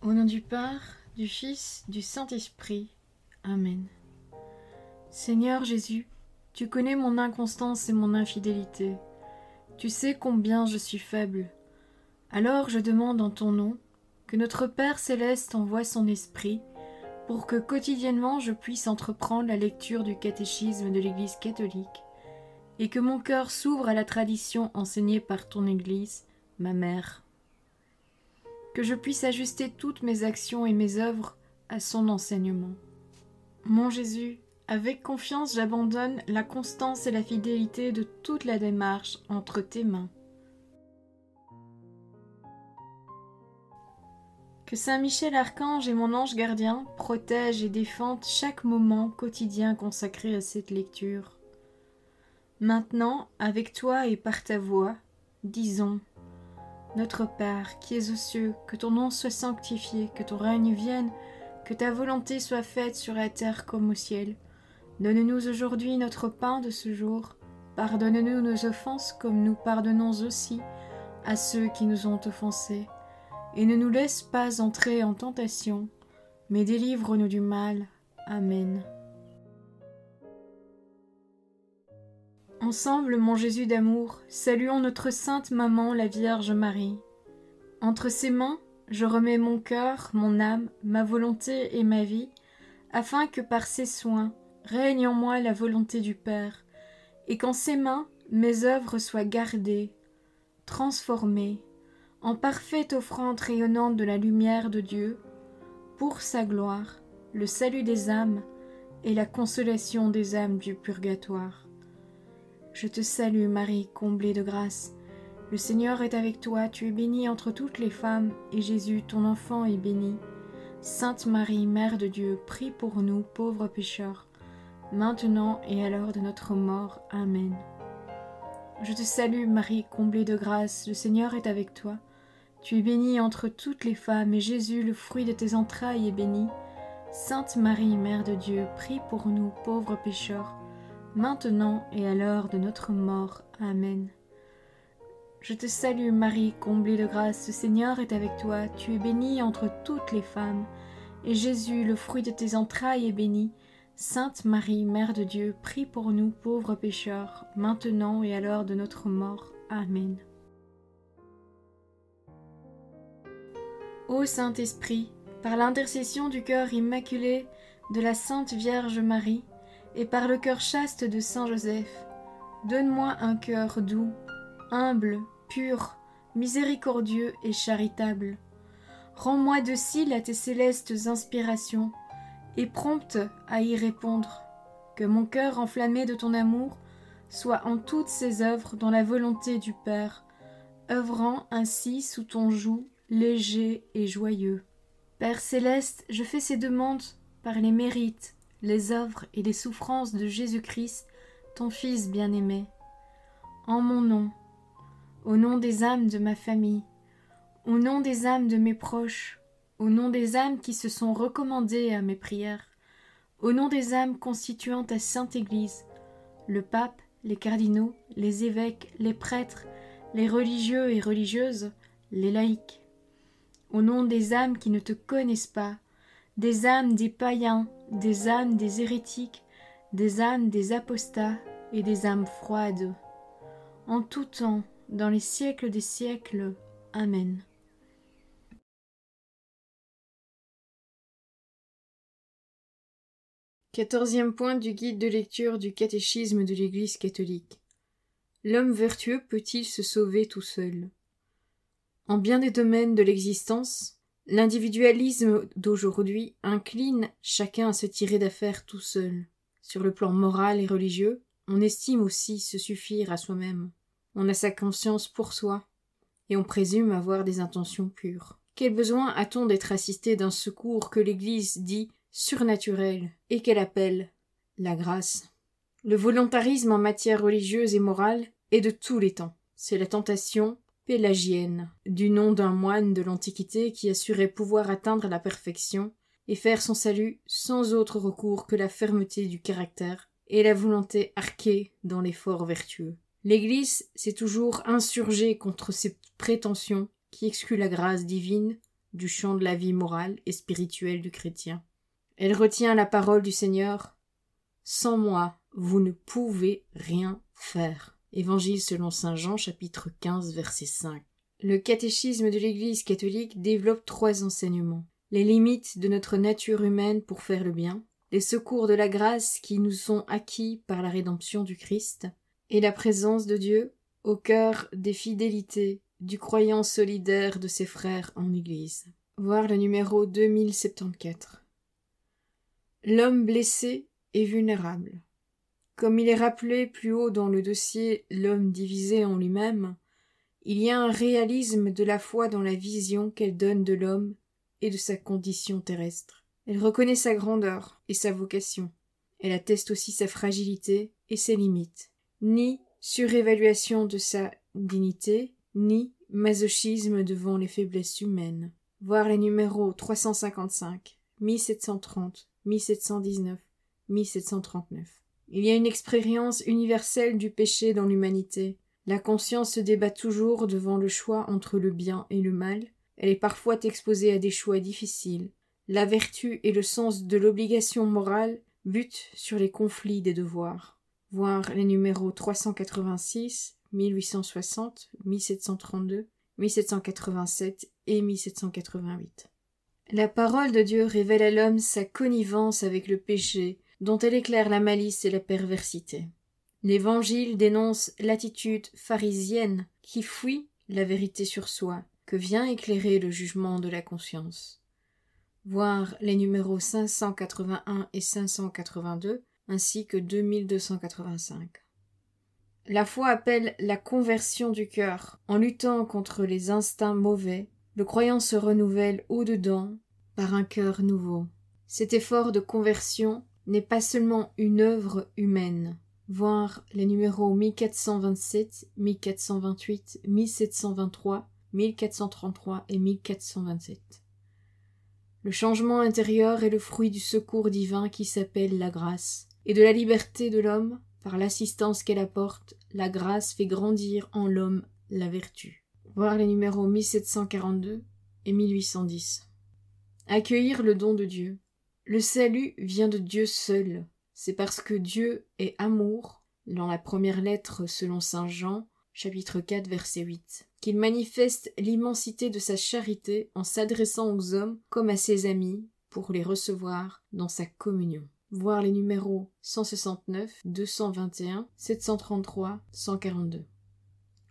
Au nom du Père, du Fils, du Saint-Esprit. Amen. Seigneur Jésus, tu connais mon inconstance et mon infidélité. Tu sais combien je suis faible. Alors je demande en ton nom que notre Père céleste envoie son Esprit pour que quotidiennement je puisse entreprendre la lecture du catéchisme de l'Église catholique et que mon cœur s'ouvre à la tradition enseignée par ton Église, ma mère. Que je puisse ajuster toutes mes actions et mes œuvres à son enseignement. Mon Jésus, avec confiance j'abandonne la constance et la fidélité de toute la démarche entre tes mains. Que Saint Michel Archange et mon ange gardien protègent et défendent chaque moment quotidien consacré à cette lecture. Maintenant, avec toi et par ta voix, disons: Notre Père, qui es aux cieux, que ton nom soit sanctifié, que ton règne vienne, que ta volonté soit faite sur la terre comme au ciel. Donne-nous aujourd'hui notre pain de ce jour. Pardonne-nous nos offenses comme nous pardonnons aussi à ceux qui nous ont offensés. Et ne nous laisse pas entrer en tentation, mais délivre-nous du mal. Amen. Ensemble, mon Jésus d'amour, saluons notre sainte maman, la Vierge Marie. Entre ses mains, je remets mon cœur, mon âme, ma volonté et ma vie, afin que par ses soins règne en moi la volonté du Père, et qu'en ses mains mes œuvres soient gardées, transformées, en parfaite offrande rayonnante de la lumière de Dieu, pour sa gloire, le salut des âmes et la consolation des âmes du purgatoire. Je te salue Marie, comblée de grâce. Le Seigneur est avec toi, tu es bénie entre toutes les femmes, et Jésus, ton enfant, est béni. Sainte Marie, Mère de Dieu, prie pour nous, pauvres pécheurs, maintenant et à l'heure de notre mort. Amen. Je te salue Marie, comblée de grâce, le Seigneur est avec toi. Tu es bénie entre toutes les femmes, et Jésus, le fruit de tes entrailles, est béni. Sainte Marie, Mère de Dieu, prie pour nous, pauvres pécheurs, maintenant et à l'heure de notre mort. Amen. Je te salue Marie, comblée de grâce, le Seigneur est avec toi, tu es bénie entre toutes les femmes, et Jésus, le fruit de tes entrailles, est béni. Sainte Marie, Mère de Dieu, prie pour nous pauvres pécheurs, maintenant et à l'heure de notre mort. Amen. Ô Saint-Esprit, par l'intercession du cœur immaculé de la Sainte Vierge Marie, et par le cœur chaste de Saint Joseph, donne-moi un cœur doux, humble, pur, miséricordieux et charitable. Rends-moi docile à tes célestes inspirations, et prompte à y répondre. Que mon cœur enflammé de ton amour soit en toutes ses œuvres dans la volonté du Père, œuvrant ainsi sous ton joug léger et joyeux. Père céleste, je fais ces demandes par les mérites, les œuvres et les souffrances de Jésus-Christ, ton Fils bien-aimé. En mon nom, au nom des âmes de ma famille, au nom des âmes de mes proches, au nom des âmes qui se sont recommandées à mes prières, au nom des âmes constituant ta Sainte Église, le pape, les cardinaux, les évêques, les prêtres, les religieux et religieuses, les laïcs, au nom des âmes qui ne te connaissent pas, des âmes des païens, des âmes des hérétiques, des âmes des apostats et des âmes froides. En tout temps, dans les siècles des siècles. Amen. Quatorzième point du guide de lecture du catéchisme de l'Église catholique. L'homme vertueux peut-il se sauver tout seul? En bien des domaines de l'existence, l'individualisme d'aujourd'hui incline chacun à se tirer d'affaire tout seul. Sur le plan moral et religieux, on estime aussi se suffire à soi-même. On a sa conscience pour soi, et on présume avoir des intentions pures. Quel besoin a-t-on d'être assisté d'un secours que l'Église dit surnaturel et qu'elle appelle la grâce? Le volontarisme en matière religieuse et morale est de tous les temps. C'est la tentation pélagienne, du nom d'un moine de l'Antiquité qui assurait pouvoir atteindre la perfection et faire son salut sans autre recours que la fermeté du caractère et la volonté arquée dans l'effort vertueux. L'Église s'est toujours insurgée contre ces prétentions qui excluent la grâce divine du champ de la vie morale et spirituelle du chrétien. Elle retient la parole du Seigneur. « Sans moi, vous ne pouvez rien faire. » Évangile selon saint Jean, chapitre 15, verset 5. Le catéchisme de l'Église catholique développe 3 enseignements. Les limites de notre nature humaine pour faire le bien, les secours de la grâce qui nous sont acquis par la rédemption du Christ, et la présence de Dieu au cœur des fidélités du croyant solidaire de ses frères en Église. Voir le numéro 2074. L'homme blessé est vulnérable. Comme il est rappelé plus haut dans le dossier « L'homme divisé en lui-même », il y a un réalisme de la foi dans la vision qu'elle donne de l'homme et de sa condition terrestre. Elle reconnaît sa grandeur et sa vocation. Elle atteste aussi sa fragilité et ses limites. Ni surévaluation de sa dignité, ni masochisme devant les faiblesses humaines. Voir les numéros 355, 1730, 1719, 1739. Il y a une expérience universelle du péché dans l'humanité. La conscience se débat toujours devant le choix entre le bien et le mal. Elle est parfois exposée à des choix difficiles. La vertu et le sens de l'obligation morale butent sur les conflits des devoirs. Voir les numéros 386, 1860, 1732, 1787 et 1788. La parole de Dieu révèle à l'homme sa connivence avec le péché, dont elle éclaire la malice et la perversité. L'Évangile dénonce l'attitude pharisienne qui fuit la vérité sur soi, que vient éclairer le jugement de la conscience. Voir les numéros 581 et 582, ainsi que 2285. La foi appelle la conversion du cœur. En luttant contre les instincts mauvais, le croyant se renouvelle au-dedans par un cœur nouveau. Cet effort de conversion n'est pas seulement une œuvre humaine. Voir les numéros 1427, 1428, 1723, 1433 et 1427. Le changement intérieur est le fruit du secours divin qui s'appelle la grâce, et de la liberté de l'homme. Par l'assistance qu'elle apporte, la grâce fait grandir en l'homme la vertu. Voir les numéros 1742 et 1810. Accueillir le don de Dieu. Le salut vient de Dieu seul. C'est parce que Dieu est amour, dans la première lettre selon saint Jean, chapitre 4, verset 8, qu'il manifeste l'immensité de sa charité en s'adressant aux hommes comme à ses amis pour les recevoir dans sa communion. Voir les numéros 169, 221, 733, 142.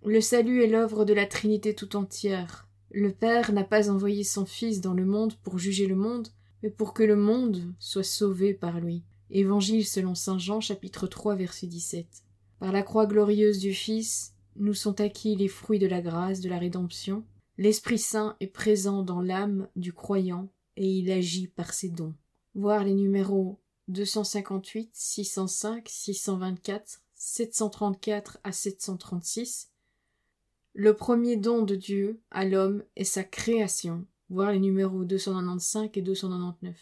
Le salut est l'œuvre de la Trinité tout entière. Le Père n'a pas envoyé son Fils dans le monde pour juger le monde, mais pour que le monde soit sauvé par lui. Évangile selon saint Jean, chapitre 3, verset 17. Par la croix glorieuse du Fils, nous sont acquis les fruits de la grâce, de la rédemption. L'Esprit Saint est présent dans l'âme du croyant et il agit par ses dons. Voir les numéros 258, 605, 624, 734 à 736. Le premier don de Dieu à l'homme est sa création. Voir les numéros 295 et 299.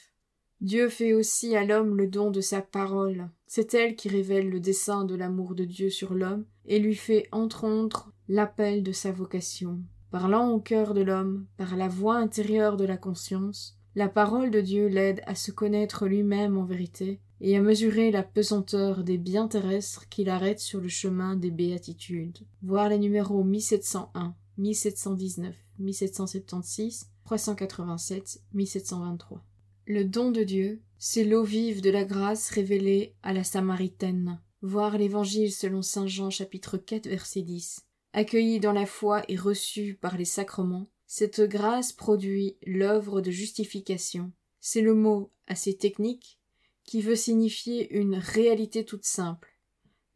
Dieu fait aussi à l'homme le don de sa parole. C'est elle qui révèle le dessein de l'amour de Dieu sur l'homme et lui fait entendre l'appel de sa vocation. Parlant au cœur de l'homme, par la voix intérieure de la conscience, la parole de Dieu l'aide à se connaître lui-même en vérité et à mesurer la pesanteur des biens terrestres qui l'arrêtent sur le chemin des béatitudes. Voir les numéros 1701, 1719, 1776, 387, 1723. Le don de Dieu, c'est l'eau vive de la grâce révélée à la Samaritaine. Voir l'Évangile selon saint Jean chapitre 4 verset 10. Accueillie dans la foi et reçue par les sacrements, cette grâce produit l'œuvre de justification. C'est le mot assez technique qui veut signifier une réalité toute simple,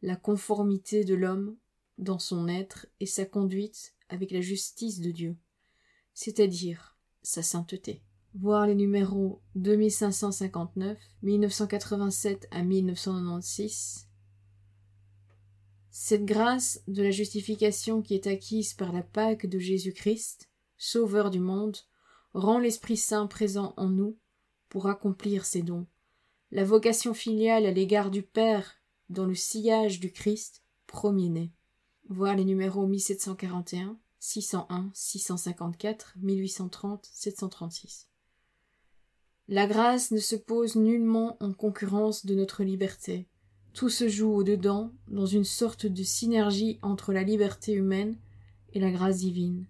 la conformité de l'homme dans son être et sa conduite avec la justice de Dieu, c'est-à-dire sa sainteté. Voir les numéros 2559, 1987 à 1996. Cette grâce de la justification qui est acquise par la Pâque de Jésus-Christ, Sauveur du monde, rend l'Esprit Saint présent en nous pour accomplir ses dons. La vocation filiale à l'égard du Père dans le sillage du Christ, premier-né. Voir les numéros 1741, 601, 654, 1830, 736. La grâce ne se pose nullement en concurrence de notre liberté. Tout se joue au-dedans, dans une sorte de synergie entre la liberté humaine et la grâce divine.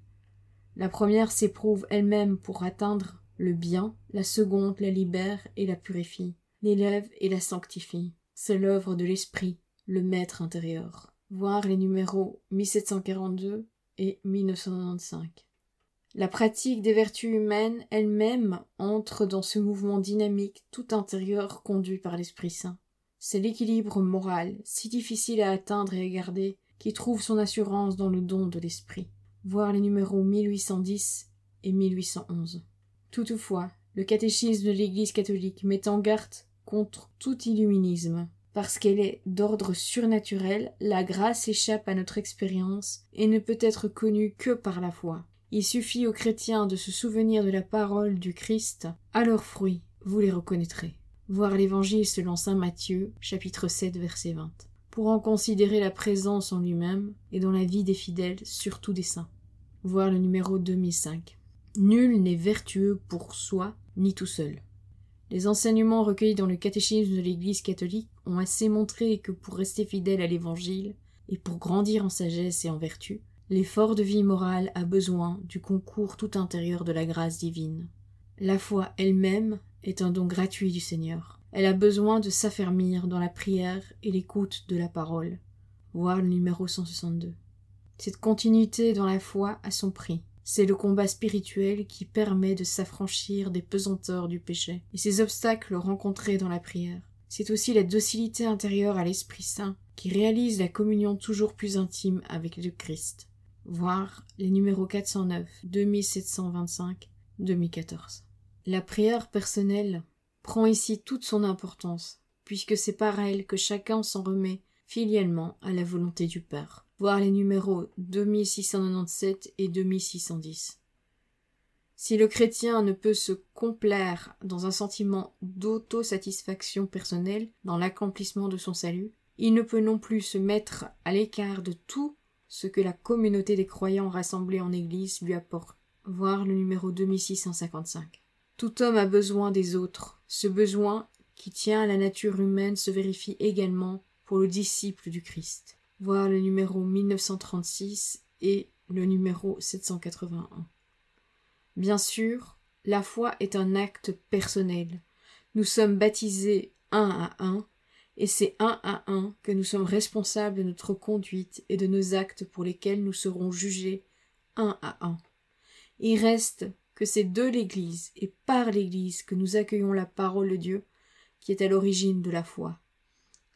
La première s'éprouve elle-même pour atteindre le bien, la seconde la libère et la purifie, l'élève et la sanctifie. C'est l'œuvre de l'esprit, le maître intérieur. Voir les numéros 1742 et 1995. La pratique des vertus humaines elle-même entre dans ce mouvement dynamique tout intérieur conduit par l'Esprit Saint. C'est l'équilibre moral, si difficile à atteindre et à garder, qui trouve son assurance dans le don de l'Esprit. Voir les numéros 1810 et 1811. Toutefois, le catéchisme de l'Église catholique met en garde contre tout illuminisme. Parce qu'elle est d'ordre surnaturel, la grâce échappe à notre expérience et ne peut être connue que par la foi. Il suffit aux chrétiens de se souvenir de la parole du Christ. À leurs fruits, vous les reconnaîtrez. Voir l'Évangile selon saint Matthieu, chapitre 7, verset 20. Pour en considérer la présence en lui-même et dans la vie des fidèles, surtout des saints. Voir le numéro 2005. Nul n'est vertueux pour soi, ni tout seul. Les enseignements recueillis dans le catéchisme de l'Église catholique ont assez montré que pour rester fidèle à l'Évangile et pour grandir en sagesse et en vertu, l'effort de vie morale a besoin du concours tout intérieur de la grâce divine. La foi elle-même est un don gratuit du Seigneur. Elle a besoin de s'affermir dans la prière et l'écoute de la parole. Voir le numéro 162. Cette continuité dans la foi a son prix. C'est le combat spirituel qui permet de s'affranchir des pesanteurs du péché et ces obstacles rencontrés dans la prière. C'est aussi la docilité intérieure à l'Esprit Saint qui réalise la communion toujours plus intime avec le Christ. Voir les numéros 409, 2725, 2014. La prière personnelle prend ici toute son importance, puisque c'est par elle que chacun s'en remet filialement à la volonté du Père. Voir les numéros 2697 et 2610. Si le chrétien ne peut se complaire dans un sentiment d'autosatisfaction personnelle dans l'accomplissement de son salut, il ne peut non plus se mettre à l'écart de tout ce que la communauté des croyants rassemblés en Église lui apporte. Voir le numéro 2655. Tout homme a besoin des autres. Ce besoin qui tient à la nature humaine se vérifie également pour le disciple du Christ. Voir le numéro 1936 et le numéro 781. Bien sûr, la foi est un acte personnel. Nous sommes baptisés un à un, et c'est un à un que nous sommes responsables de notre conduite et de nos actes pour lesquels nous serons jugés un à un. Il reste que c'est de l'Église et par l'Église que nous accueillons la parole de Dieu qui est à l'origine de la foi.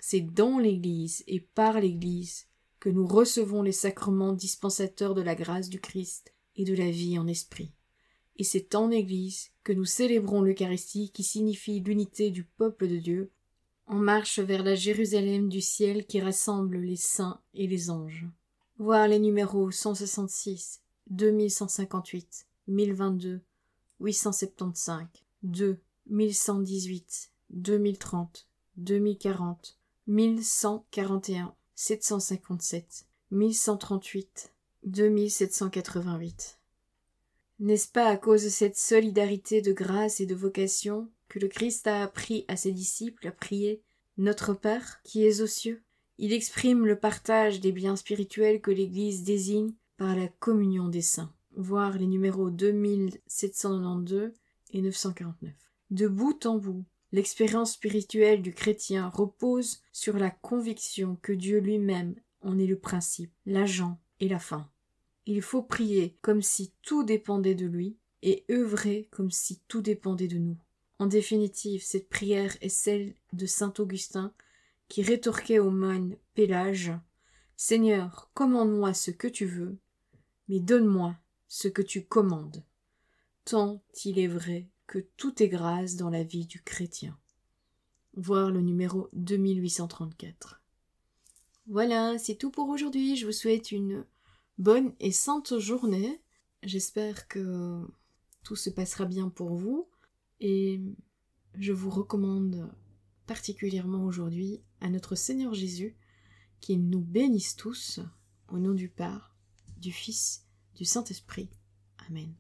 C'est dans l'Église et par l'Église que nous recevons les sacrements dispensateurs de la grâce du Christ et de la vie en esprit. Et c'est en Église que nous célébrons l'Eucharistie qui signifie l'unité du peuple de Dieu, en marche vers la Jérusalem du ciel qui rassemble les saints et les anges. Voir les numéros 166, 2158, 1022, 875, 2, 1118, 2030, 2040, 1141, 757, 1138, 2788. N'est-ce pas à cause de cette solidarité de grâce et de vocation que le Christ a appris à ses disciples à prier « Notre Père qui es aux cieux ». Il exprime le partage des biens spirituels que l'Église désigne par la communion des saints. Voir les numéros 2792 et 949. De bout en bout, l'expérience spirituelle du chrétien repose sur la conviction que Dieu lui-même en est le principe, l'agent et la fin. Il faut prier comme si tout dépendait de lui et œuvrer comme si tout dépendait de nous. En définitive, cette prière est celle de saint Augustin qui rétorquait au moine Pélage « Seigneur, commande-moi ce que tu veux, mais donne-moi ce que tu commandes. » Tant il est vrai que tout est grâce dans la vie du chrétien. Voir le numéro 2834. Voilà, c'est tout pour aujourd'hui. Je vous souhaite une bonne et sainte journée. J'espère que tout se passera bien pour vous. Et je vous recommande particulièrement aujourd'hui à notre Seigneur Jésus qu'il nous bénisse tous au nom du Père, du Fils du Saint-Esprit. Amen.